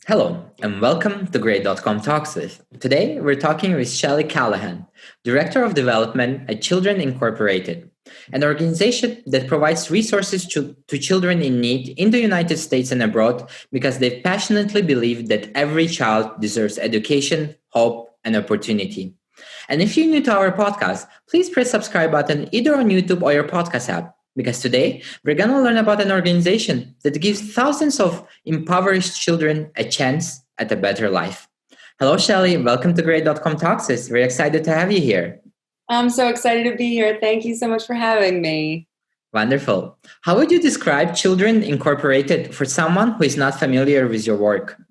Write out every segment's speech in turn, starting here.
Hello, and welcome to Grade.com Talks With. Today, we're talking with Shelley Callahan, Director of Development at Children Incorporated, an organization that provides resources to children in need in the United States and abroad because they passionately believe that every child deserves education, hope, and opportunity. And if you're new to our podcast, please press subscribe button either on YouTube or your podcast app. Because today we're gonna learn about an organization that gives thousands of impoverished children a chance at a better life. Hello, Shelley. Welcome to Grade.com Talks. We're excited to have you here. I'm so excited to be here. Thank you so much for having me. Wonderful. How would you describe Children Incorporated for someone who is not familiar with your work?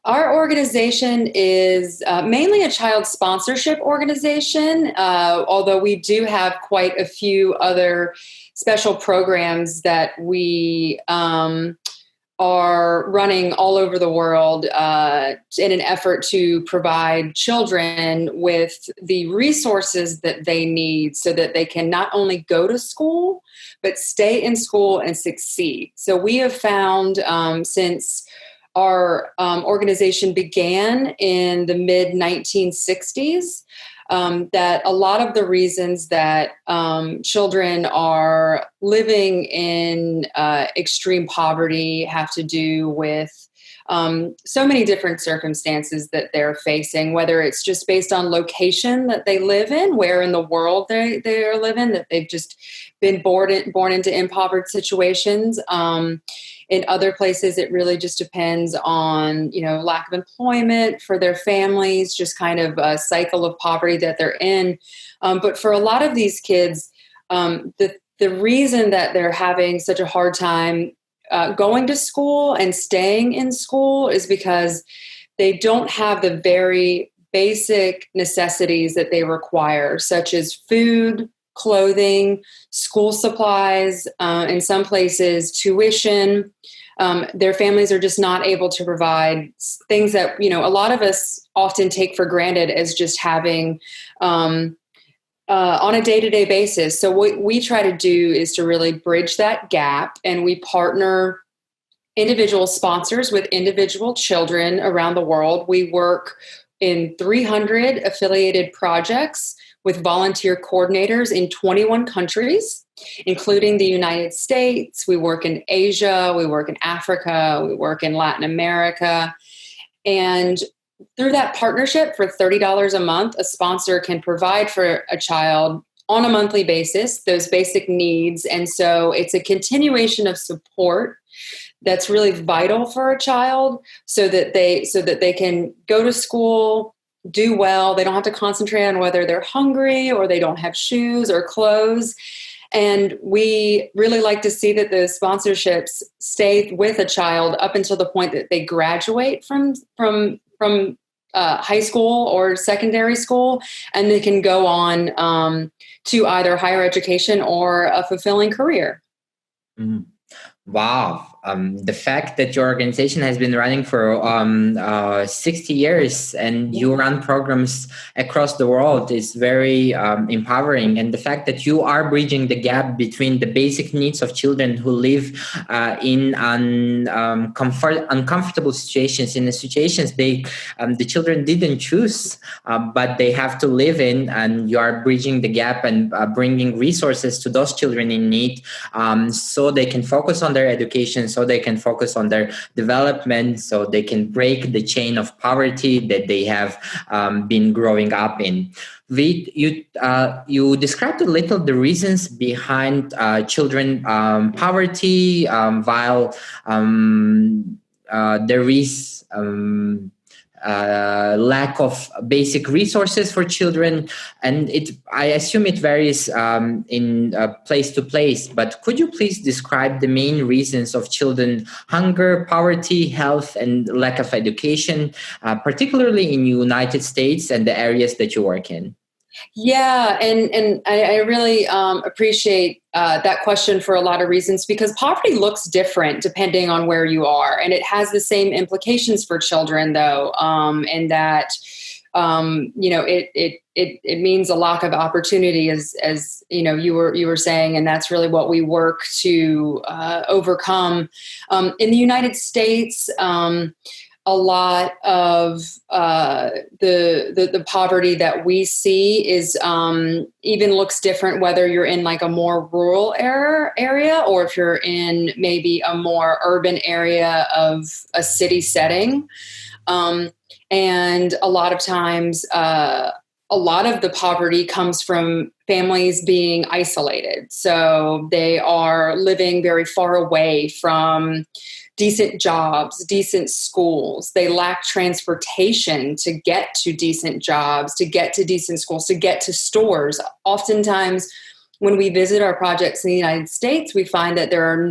Our organization is mainly a child sponsorship organization, although we do have quite a few other special programs that we are running all over the world in an effort to provide children with the resources that they need so that they can not only go to school, but stay in school and succeed. So we have found since our organization began in the mid 1960s. That a lot of the reasons that children are living in extreme poverty have to do with so many different circumstances that they're facing, whether it's just based on location that they live in, where in the world they are living, that they've just been born into impoverished situations. In other places, it really just depends on, lack of employment for their families, just kind of a cycle of poverty that they're in. But for a lot of these kids, the reason that they're having such a hard time going to school and staying in school is because they don't have the very basic necessities that they require, such as food, clothing, school supplies, in some places, tuition. Their families are just not able to provide things that, a lot of us often take for granted as just having on a day-to-day basis. So what we try to do is to really bridge that gap, and we partner individual sponsors with individual children around the world. We work in 300 affiliated projects with volunteer coordinators in 21 countries, including the United States. We work in Asia, we work in Africa, we work in Latin America. And through that partnership, for $30 a month, a sponsor can provide for a child on a monthly basis those basic needs. And so it's a continuation of support that's really vital for a child so that they can go to school, do well. They don't have to concentrate on whether they're hungry or they don't have shoes or clothes. And we really like to see that those sponsorships stay with a child up until the point that they graduate from high school or secondary school, and they can go on to either higher education or a fulfilling career. Mm. Wow. The fact that your organization has been running for 60 years and you run programs across the world is very empowering. And the fact that you are bridging the gap between the basic needs of children who live in uncomfortable situations, in the situations the children didn't choose, but they have to live in, and you are bridging the gap and bringing resources to those children in need so they can focus on their education, so they can focus on their development, so they can break the chain of poverty that they have been growing up in. You described a little the reasons behind children poverty, while there is lack of basic resources for children, and I assume it varies in place to place, but could you please describe the main reasons of children hunger, poverty, health, and lack of education, particularly in the United States and the areas that you work in? Yeah, and I really appreciate that question for a lot of reasons, because poverty looks different depending on where you are, and it has the same implications for children, though, in that it means a lack of opportunity, as you were saying, and that's really what we work to overcome. In the United States, a lot of the poverty that we see is even looks different whether you're in like a more rural area or if you're in maybe a more urban area of a city setting. And a lot of times, a lot of the poverty comes from families being isolated. So they are living very far away from decent jobs, decent schools. They lack transportation to get to decent jobs, to get to decent schools, to get to stores. Oftentimes, when we visit our projects in the United States, we find that there are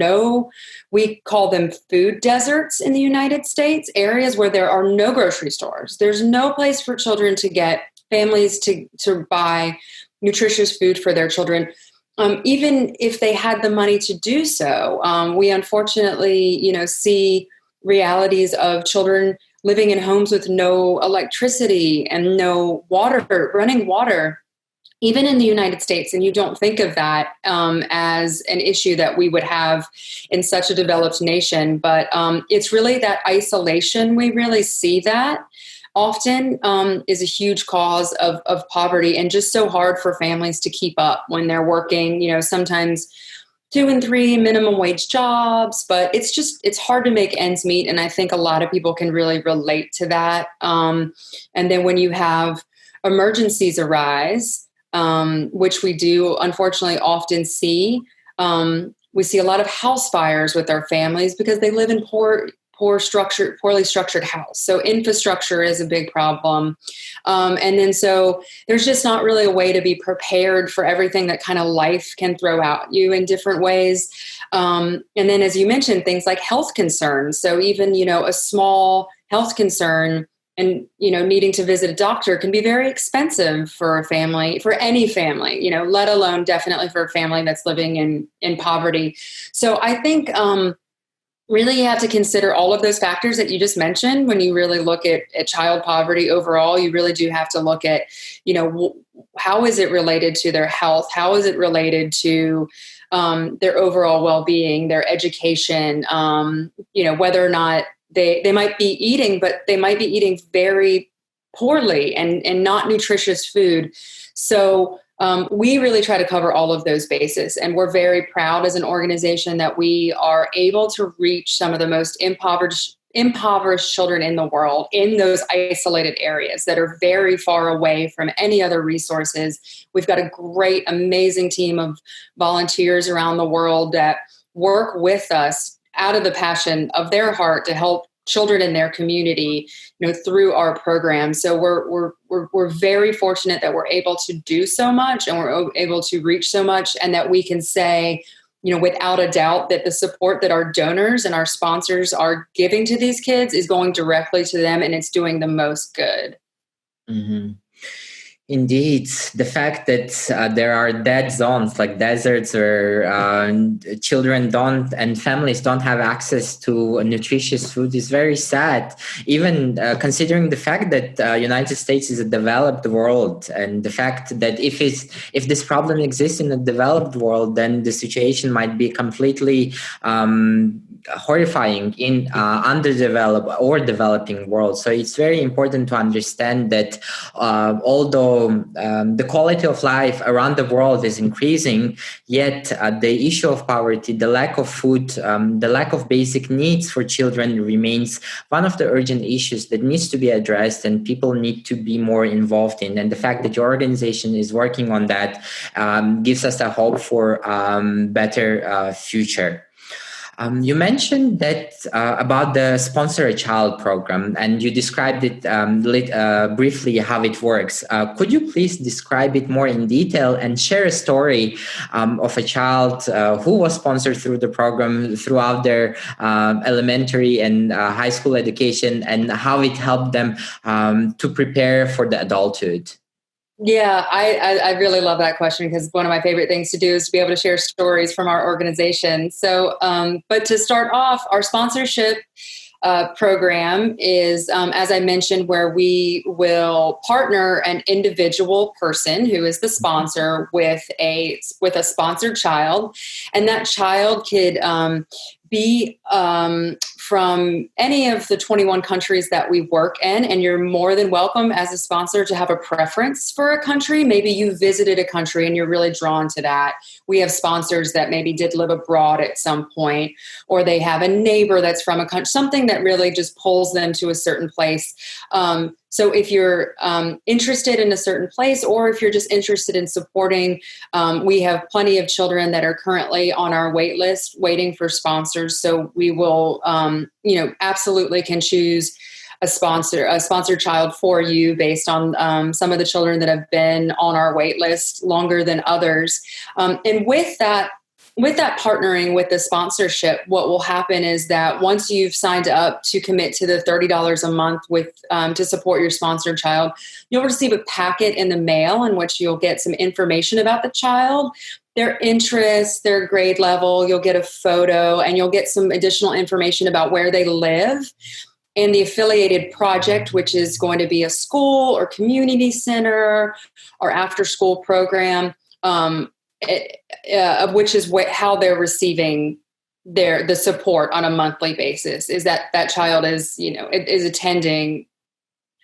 we call them food deserts in the United States, areas where there are no grocery stores. There's no place for children to get, families to buy nutritious food for their children. Even if they had the money to do so, we unfortunately, see realities of children living in homes with no electricity and no water, running water, even in the United States. And you don't think of that as an issue that we would have in such a developed nation. But it's really that isolation. We really see that often is a huge cause of poverty, and just so hard for families to keep up when they're working, sometimes 2 and 3 minimum wage jobs, but it's hard to make ends meet. And I think a lot of people can really relate to that. And then when you have emergencies arise, which we do unfortunately often see, we see a lot of house fires with our families because they live in poorly structured house. So infrastructure is a big problem. And then so there's just not really a way to be prepared for everything that kind of life can throw at you in different ways. And then, as you mentioned, things like health concerns. So even, a small health concern and, needing to visit a doctor can be very expensive for a family, for any family, let alone definitely for a family that's living in poverty. So I think, really, you have to consider all of those factors that you just mentioned when you really look at child poverty overall. You really do have to look at, how is it related to their health? How is it related to their overall well-being, their education, whether or not they might be eating, but they might be eating very poorly and not nutritious food. So we really try to cover all of those bases, and we're very proud as an organization that we are able to reach some of the most impoverished children in the world in those isolated areas that are very far away from any other resources. We've got a great, amazing team of volunteers around the world that work with us out of the passion of their heart to help children in their community, through our program. So we're very fortunate that we're able to do so much and we're able to reach so much, and that we can say, without a doubt, that the support that our donors and our sponsors are giving to these kids is going directly to them, and it's doing the most good. Mm-hmm. Indeed, the fact that there are dead zones like deserts where children don't and families don't have access to nutritious food is very sad. Even considering the fact that United States is a developed world, and the fact that if this problem exists in a developed world, then the situation might be completely horrifying in underdeveloped or developing world. So it's very important to understand that although the quality of life around the world is increasing, yet the issue of poverty, the lack of food, the lack of basic needs for children remains one of the urgent issues that needs to be addressed and people need to be more involved in. And the fact that your organization is working on that gives us a hope for better future. You mentioned that about the Sponsor a Child program, and you described it briefly how it works. Could you please describe it more in detail and share a story of a child who was sponsored through the program throughout their elementary and high school education, and how it helped them to prepare for the adulthood? Yeah, I really love that question, because one of my favorite things to do is to be able to share stories from our organization. So, but to start off, our sponsorship program is, as I mentioned, where we will partner an individual person who is the sponsor with a sponsored child, and that child could be from any of the 21 countries that we work in, and you're more than welcome as a sponsor to have a preference for a country. Maybe you visited a country and you're really drawn to that. We have sponsors that maybe did live abroad at some point, or they have a neighbor that's from a country, something that really just pulls them to a certain place. So if you're interested in a certain place, or if you're just interested in supporting, we have plenty of children that are currently on our wait list waiting for sponsors. So we will, absolutely can choose a sponsored child for you based on some of the children that have been on our wait list longer than others. And with that partnering with the sponsorship, what will happen is that once you've signed up to commit to the $30 a month to support your sponsored child, you'll receive a packet in the mail in which you'll get some information about the child, their interests, their grade level. You'll get a photo, and you'll get some additional information about where they live and the affiliated project, which is going to be a school or community center or after-school program. Which is how they're receiving the support on a monthly basis, is that child is attending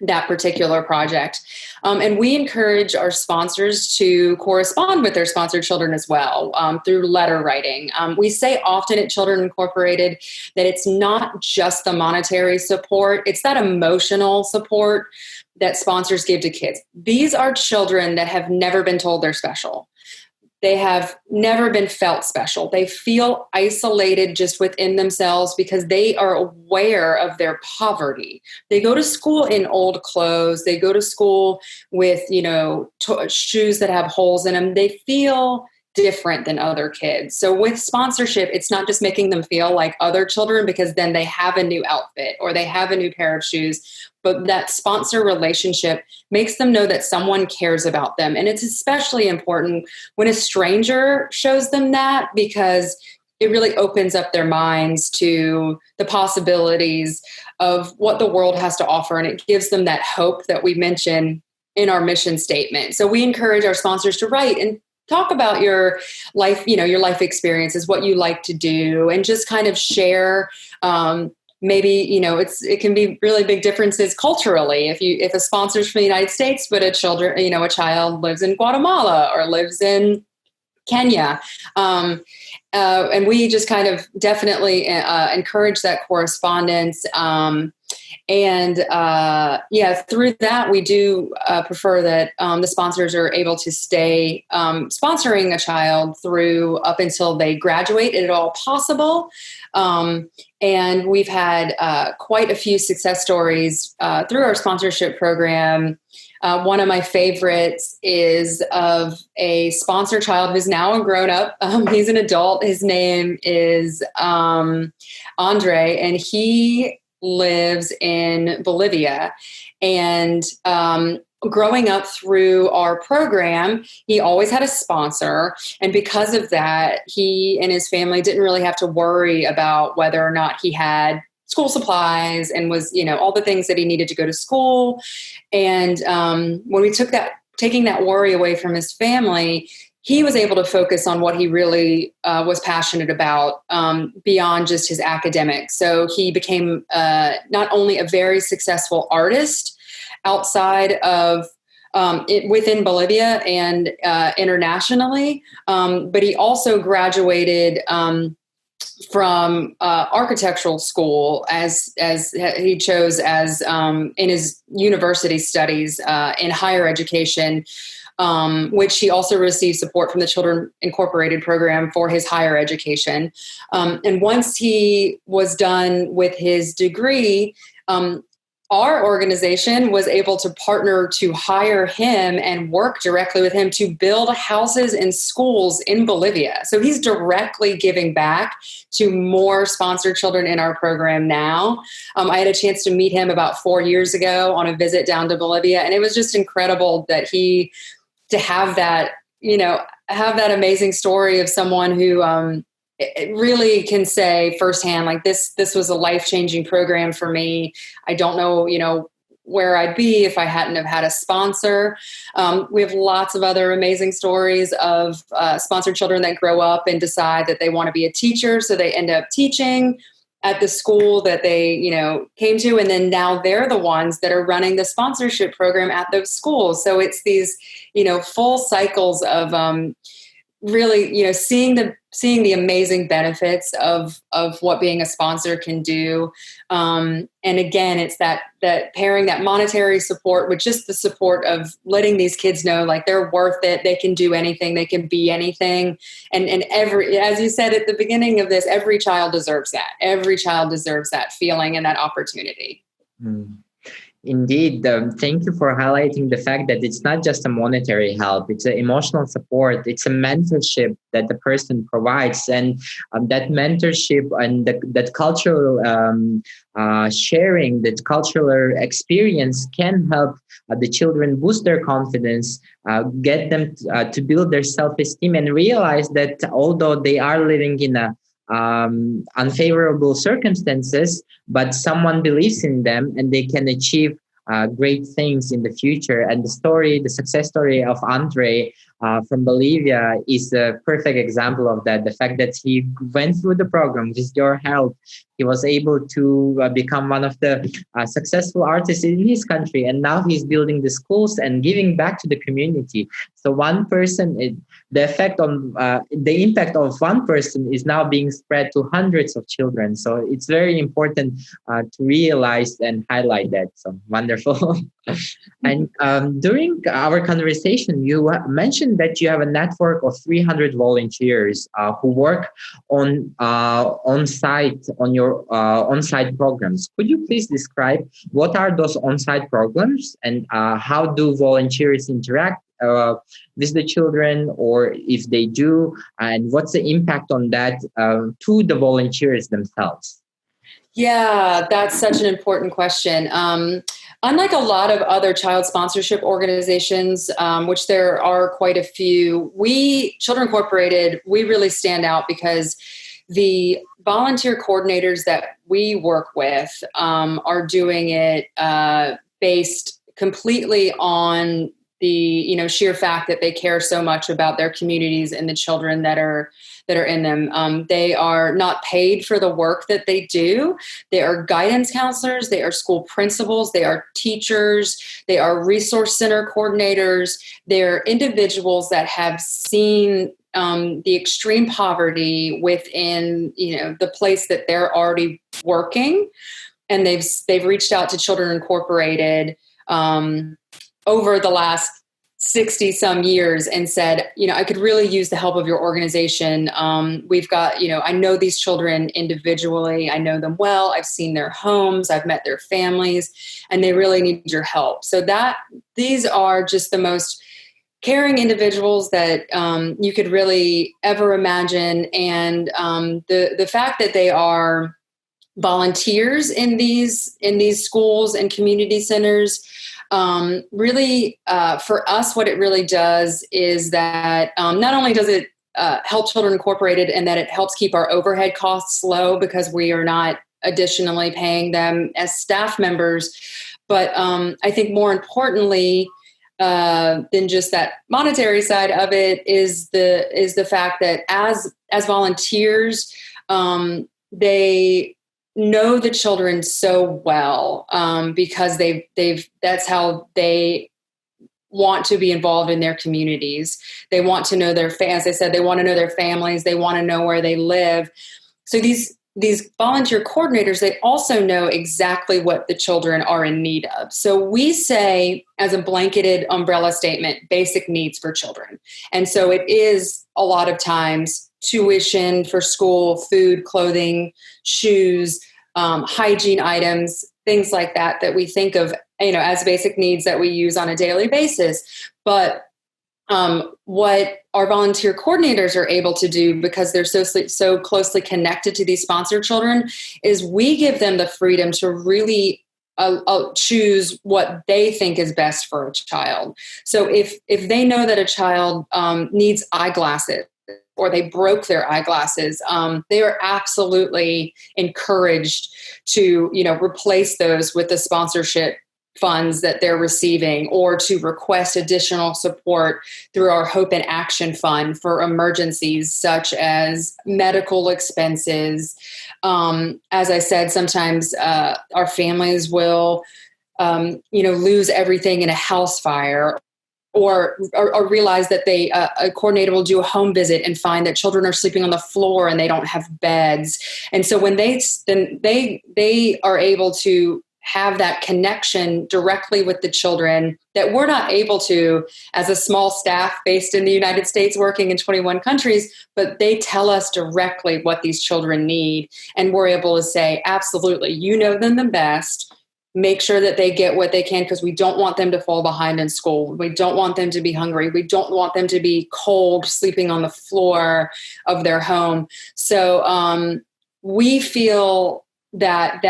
that particular project. And we encourage our sponsors to correspond with their sponsored children as well through letter writing. We say often at Children Incorporated that it's not just the monetary support, it's that emotional support that sponsors give to kids. These are children that have never been told they're special. They have never been felt special. They feel isolated just within themselves because they are aware of their poverty. They go to school in old clothes. They go to school with, shoes that have holes in them. They feel different than other kids. So with sponsorship, it's not just making them feel like other children because then they have a new outfit or they have a new pair of shoes, but that sponsor relationship makes them know that someone cares about them. And it's especially important when a stranger shows them that, because it really opens up their minds to the possibilities of what the world has to offer. And it gives them that hope that we mention in our mission statement. So we encourage our sponsors to write and talk about your life, your life experiences, what you like to do, and just kind of share. Maybe, it can be really big differences culturally. If a sponsor's from the United States, but a child lives in Guatemala or lives in Kenya. And we just kind of definitely encourage that correspondence. Through that, we do prefer that the sponsors are able to stay sponsoring a child through up until they graduate, if at all possible. And we've had quite a few success stories through our sponsorship program. One of my favorites is of a sponsor child who's now a grown-up. He's an adult. His name is Andre, and he lives in Bolivia. And growing up through our program, he always had a sponsor. And because of that, he and his family didn't really have to worry about whether or not he had school supplies and was, all the things that he needed to go to school. And when we taking that worry away from his family, he was able to focus on what he really was passionate about beyond just his academics. So he became not only a very successful artist outside of within Bolivia and internationally, but he also graduated from architectural school as he chose as in his university studies in higher education, which he also received support from the Children Incorporated program for his higher education. And once he was done with his degree, our organization was able to partner to hire him and work directly with him to build houses and schools in Bolivia. So he's directly giving back to more sponsored children in our program now. I had a chance to meet him about 4 years ago on a visit down to Bolivia, and it was just incredible that to have that amazing story of someone who it really can say firsthand, like this was a life-changing program for me. I don't know, where I'd be if I hadn't have had a sponsor. We have lots of other amazing stories of sponsored children that grow up and decide that they want to be a teacher. So they end up teaching at the school that they, came to. And then now they're the ones that are running the sponsorship program at those schools. So it's these, full cycles of really, seeing the amazing benefits of what being a sponsor can do. And again, it's that pairing that monetary support with just the support of letting these kids know, like, they're worth it. They can do anything. They can be anything. And as you said at the beginning of this, every child deserves that. Every child deserves that feeling and that opportunity. Mm. Indeed. Thank you for highlighting the fact that it's not just a monetary help, it's an emotional support, it's a mentorship that the person provides. And that mentorship and that cultural sharing, that cultural experience can help the children boost their confidence, get them to build their self-esteem and realize that although they are living in a unfavorable circumstances, but someone believes in them and they can achieve great things in the future. And the success story of Andre from Bolivia is a perfect example of that. The fact that he went through the program with your help, he was able to become one of the successful artists in his country. And now he's building the schools and giving back to the community. So one person, the impact of one person is now being spread to hundreds of children. So it's very important to realize and highlight that. So wonderful. And during our conversation, you mentioned that you have a network of 300 volunteers who work on site on your on-site programs. Could you please describe what are those on-site programs and how do volunteers interact with the children, or if they do, and what's the impact on that to the volunteers themselves? Yeah, that's such an important question. Unlike a lot of other child sponsorship organizations, which there are quite a few, Children Incorporated, we really stand out because the volunteer coordinators that we work with are doing it based completely on the sheer fact that they care so much about their communities and the children that are in them. They are not paid for the work that they do. They are guidance counselors. They are school principals. They are teachers. They are resource center coordinators. They're individuals that have seen the extreme poverty within the place that they're already working, and they've reached out to Children Incorporated over the last 60 some years and said, I could really use the help of your organization. We've got, I know these children individually. I know them well. I've seen their homes. I've met their families, and they really need your help. So these are just the most caring individuals that you could really ever imagine. And the fact that they are volunteers in these schools and community centers, really, for us, what it really does is that not only does it help Children Incorporated and that it helps keep our overhead costs low because we are not additionally paying them as staff members, but I think more importantly than just that monetary side of it is the fact that as volunteers, they know the children so well because that's how they want to be involved in their communities. They want to know as I said, they want to know their families. They want to know where they live. So these volunteer coordinators, they also know exactly what the children are in need of. So we say, as a blanketed umbrella statement, basic needs for children. And so it is a lot of times tuition for school, food, clothing, shoes, hygiene items, things like that we think of, as basic needs that we use on a daily basis. But what our volunteer coordinators are able to do, because they're so closely connected to these sponsored children, is we give them the freedom to really choose what they think is best for a child. So if they know that a child needs eyeglasses, or they broke their eyeglasses, they are absolutely encouraged to, replace those with the sponsorship funds that they're receiving, or to request additional support through our Hope and Action Fund for emergencies such as medical expenses. As I said, sometimes our families will, lose everything in a house fire, or realize that a coordinator will do a home visit and find that children are sleeping on the floor and they don't have beds. And so when they are able to have that connection directly with the children that we're not able to as a small staff based in the United States working in 21 countries, but they tell us directly what these children need. And we're able to say, absolutely, you know them the best. Make sure that they get what they can, because we don't want them to fall behind in school. We don't want them to be hungry. We don't want them to be cold, sleeping on the floor of their home. So we feel that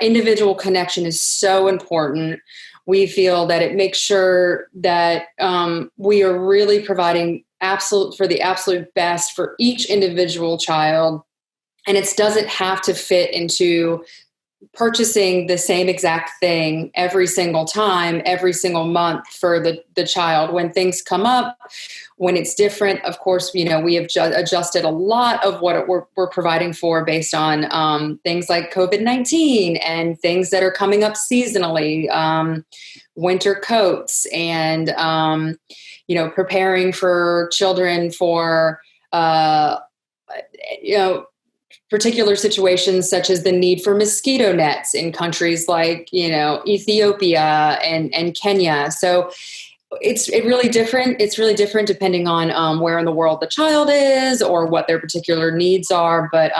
individual connection is so important. We feel that it makes sure that we are really providing the absolute best for each individual child. And it doesn't have to fit into purchasing the same exact thing every single time, every single month for the child. When things come up, when it's different, of course, we have adjusted a lot of what we're providing for based on things like COVID-19 and things that are coming up seasonally, winter coats, and preparing for children for particular situations such as the need for mosquito nets in countries like, Ethiopia and Kenya. So it's really different. It's really different depending on where in the world the child is or what their particular needs are. But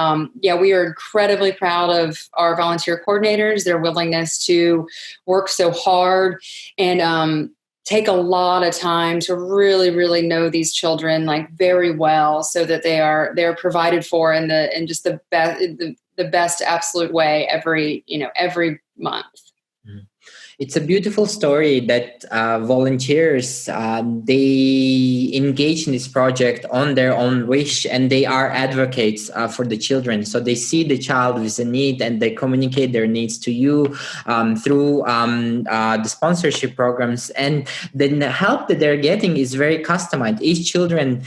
we are incredibly proud of our volunteer coordinators, their willingness to work so hard and take a lot of time to really, really know these children very well, so that they're provided for in just the best absolute way every month. It's a beautiful story that volunteers, they engage in this project on their own wish, and they are advocates for the children. So they see the child with a need and they communicate their needs to you through the sponsorship programs. And the help that they're getting is very customized. Each children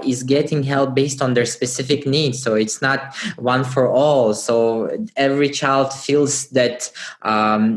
is getting help based on their specific needs. So it's not one for all. So every child feels that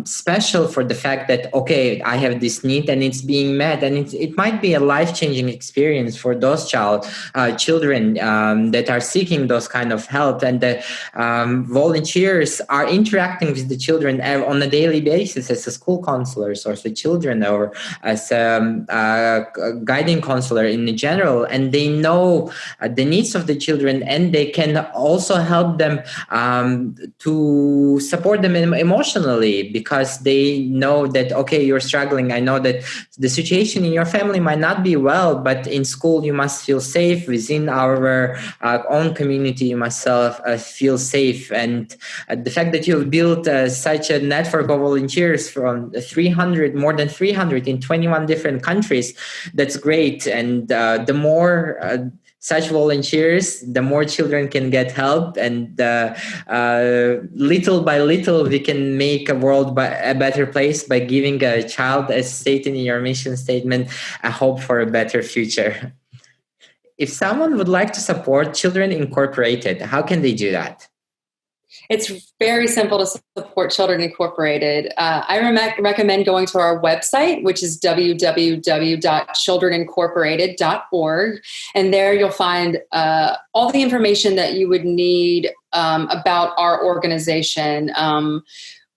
special for the fact that, okay, I have this need and it's being met, and it might be a life-changing experience for those children that are seeking those kind of help. And the volunteers are interacting with the children on a daily basis as a school counselors or the children, or as a guiding counselor in general, and they know the needs of the children, and they can also help them to support them emotionally, because they know that, okay, you're struggling. I know that the situation in your family might not be well, but in school you must feel safe. Within our own community, you must feel safe. And the fact that you've built such a network of volunteers from more than 300 in 21 different countries, that's great. And the more such volunteers, the more children can get help, and little by little we can make a world a better place by giving a child, as stated in your mission statement, a hope for a better future. If someone would like to support Children Incorporated, how can they do that? It's very simple to support Children Incorporated. I recommend going to our website, which is www.childrenincorporated.org. And there you'll find all the information that you would need about our organization.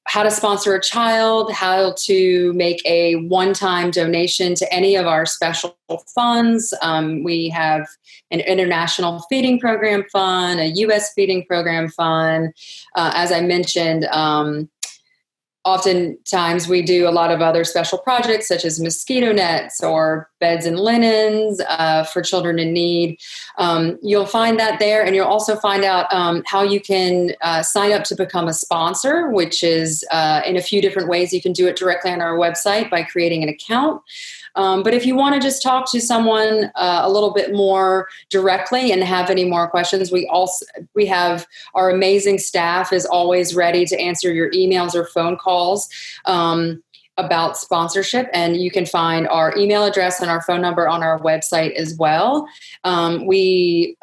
How to sponsor a child, how to make a one-time donation to any of our special funds. We have an international feeding program fund, a U.S. feeding program fund. As I mentioned, oftentimes we do a lot of other special projects such as mosquito nets or beds and linens for children in need. You'll find that there, and you'll also find out how you can sign up to become a sponsor, which is in a few different ways. You can do it directly on our website by creating an account. But if you want to just talk to someone a little bit more directly and have any more questions, we have our amazing staff is always ready to answer your emails or phone calls about sponsorship, and you can find our email address and our phone number on our website as well. We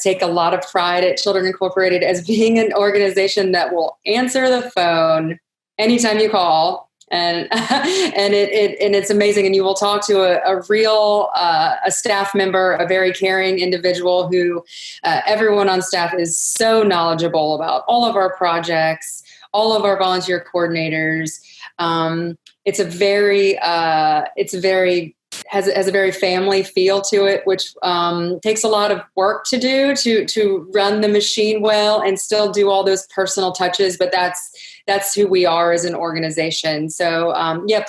take a lot of pride at Children Incorporated as being an organization that will answer the phone anytime you call, and it's amazing. And you will talk to a real a staff member, a very caring individual who everyone on staff is so knowledgeable about all of our projects, all of our volunteer coordinators. It's a very has a very family feel to it, which takes a lot of work to do to run the machine well and still do all those personal touches. But that's who we are as an organization. So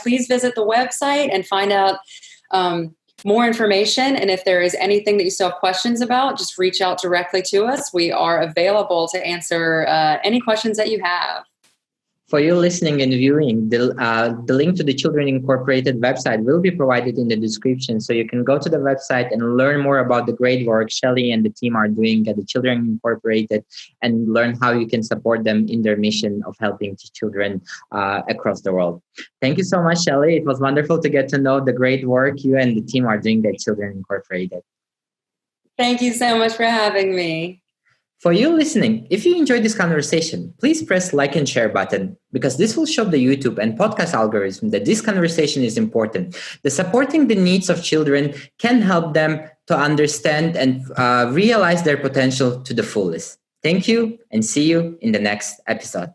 please visit the website and find out more information. And if there is anything that you still have questions about, just reach out directly to us. We are available to answer any questions that you have. For you listening and viewing, the link to the Children Incorporated website will be provided in the description, so you can go to the website and learn more about the great work Shelly and the team are doing at the Children Incorporated, and learn how you can support them in their mission of helping children across the world. Thank you so much, Shelly. It was wonderful to get to know the great work you and the team are doing at Children Incorporated. Thank you so much for having me. For you listening, if you enjoyed this conversation, please press like and share button, because this will show the YouTube and podcast algorithm that this conversation is important. The supporting the needs of children can help them to understand and realize their potential to the fullest. Thank you, and see you in the next episode.